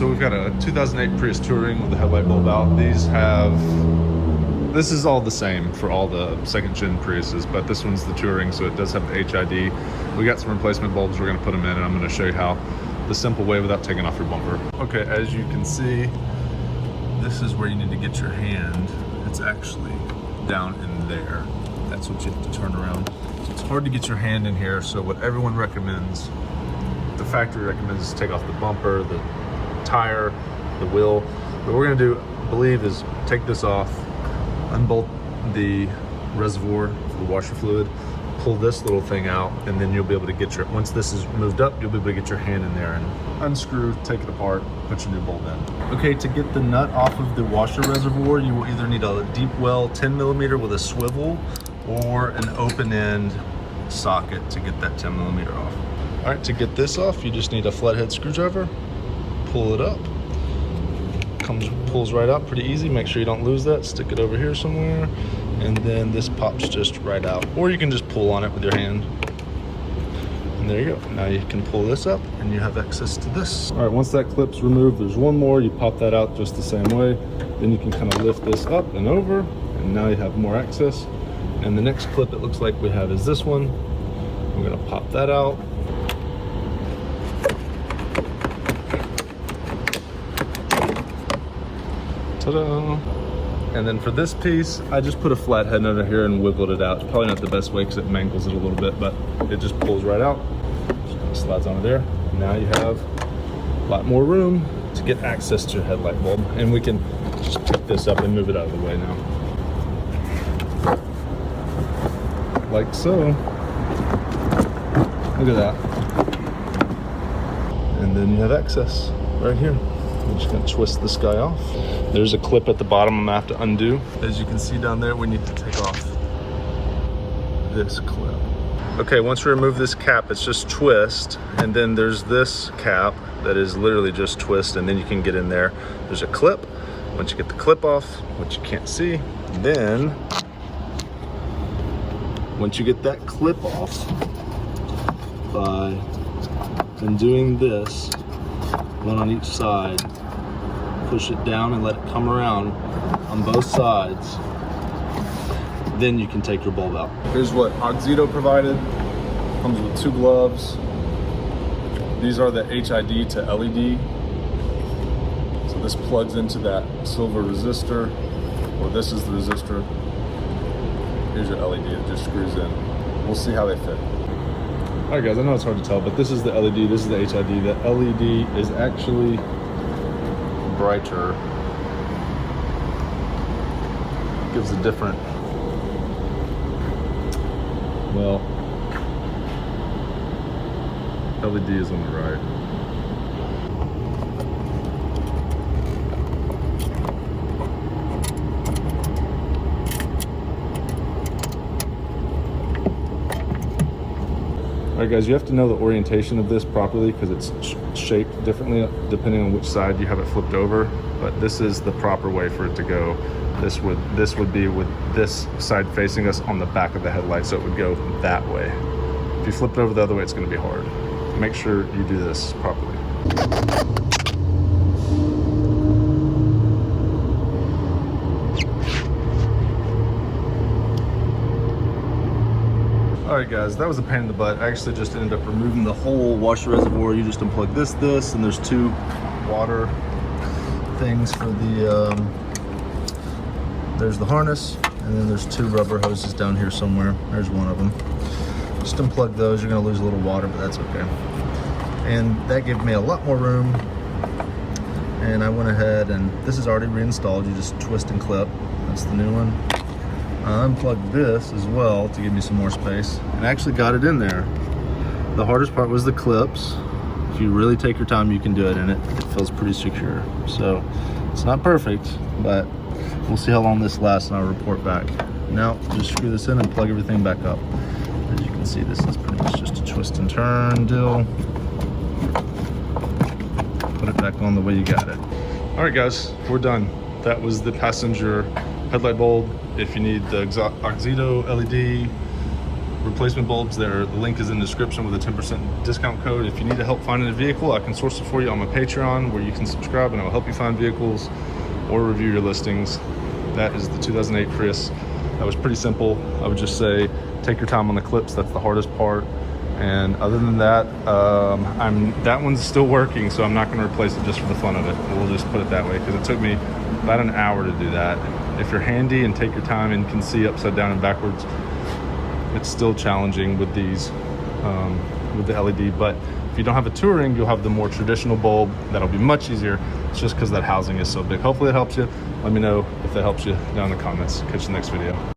So we've got a 2008 Prius Touring with the headlight bulb out. This is all the same for all the second gen Priuses, but this one's the Touring, so it does have the HID. We got some replacement bulbs, we're gonna put them in, and I'm gonna show you how the simple way without taking off your bumper. Okay, as you can see, this is where you need to get your hand. It's actually down in there. That's what you have to turn around. So it's hard to get your hand in here, so what everyone recommends, the factory recommends, is take off the bumper, the tire, the wheel. What we're gonna do, I believe, is take this off, unbolt the reservoir for the washer fluid, pull this little thing out, and then you'll be able to get your, once this is moved up, you'll be able to get your hand in there and unscrew, take it apart, put your new bulb in. Okay, to get the nut off of the washer reservoir, you will either need a deep well 10mm with a swivel or an open end socket to get that 10mm off. All right, to get this off, you just need a flathead screwdriver, pull it up, pulls right out pretty easy. Make sure you don't lose that. Stick it over here somewhere, and then this pops just right out. Or you can just pull on it with your hand. And there you go. Now you can pull this up and you have access to this. All right, once that clip's removed, there's one more. You pop that out just the same way. Then you can kind of lift this up and over, and now you have more access. And the next clip it looks like we have is this one. We're gonna pop that out. Ta-da! And then for this piece, I just put a flathead under here and wiggled it out. It's probably not the best way because it mangles it a little bit, but it just pulls right out. Just kind of slides onto there. Now you have a lot more room to get access to your headlight bulb. And we can just pick this up and move it out of the way now. Like so. Look at that. And then you have access right here. I'm just gonna twist this guy off. There's a clip at the bottom I'm gonna have to undo. As you can see down there, we need to take off this clip. Okay, once we remove this cap, it's just twist, and then there's this cap that is literally just twist, and then you can get in there. There's a clip. Once you get the clip off, which you can't see, then once you get that clip off by doing this, one on each side, push it down and let it come around on both sides, then you can take your bulb out. Here's what Oxito provided. Comes with 2 gloves. These are the HID to LED. So this plugs into that silver resistor, or this is the resistor. Here's your LED, it just screws in. We'll see how they fit. All right guys, I know it's hard to tell, but this is the LED, this is the HID. The LED is actually brighter. Gives a different, well, LED is on the right. All right guys, you have to know the orientation of this properly because it's shaped differently depending on which side you have it flipped over, but this is the proper way for it to go. This would be with this side facing us on the back of the headlight, so it would go that way. If you flip it over the other way, it's going to be hard. Make sure you do this properly. All right guys, that was a pain in the butt. I actually just ended up removing the whole washer reservoir. You just unplug this, and there's 2 water things for the, there's the harness, and then there's 2 rubber hoses down here somewhere. There's one of them. Just unplug those. You're gonna lose a little water, but that's okay. And that gave me a lot more room. And I went ahead, and this is already reinstalled. You just twist and clip. That's the new one. I unplugged this as well to give me some more space, and I actually got it in there. The hardest part was the clips. If you really take your time, you can do it, and it feels pretty secure. So it's not perfect, but we'll see how long this lasts, and I'll report back. Now just screw this in and plug everything back up. As you can see, this is pretty much just a twist and turn deal. Put it back on the way you got it. All right guys, we're done. That was the passenger headlight bulb. If you need the Oxito LED, replacement bulbs. The link is in the description with a 10% discount code. If you need help finding a vehicle, I can source it for you on my Patreon, where you can subscribe and I will help you find vehicles or review your listings. That is the 2008 Prius. That was pretty simple. I would just say take your time on the clips. That's the hardest part. And other than that, that one's still working, so I'm not going to replace it just for the fun of it. We'll just put it that way, because it took me about an hour to do that. If you're handy and take your time and can see upside down and backwards, it's still challenging with these, with the LED. But if you don't have a touring, you'll have the more traditional bulb. That'll be much easier. It's just because that housing is so big. Hopefully it helps you. Let me know if that helps you down in the comments. Catch you in the next video.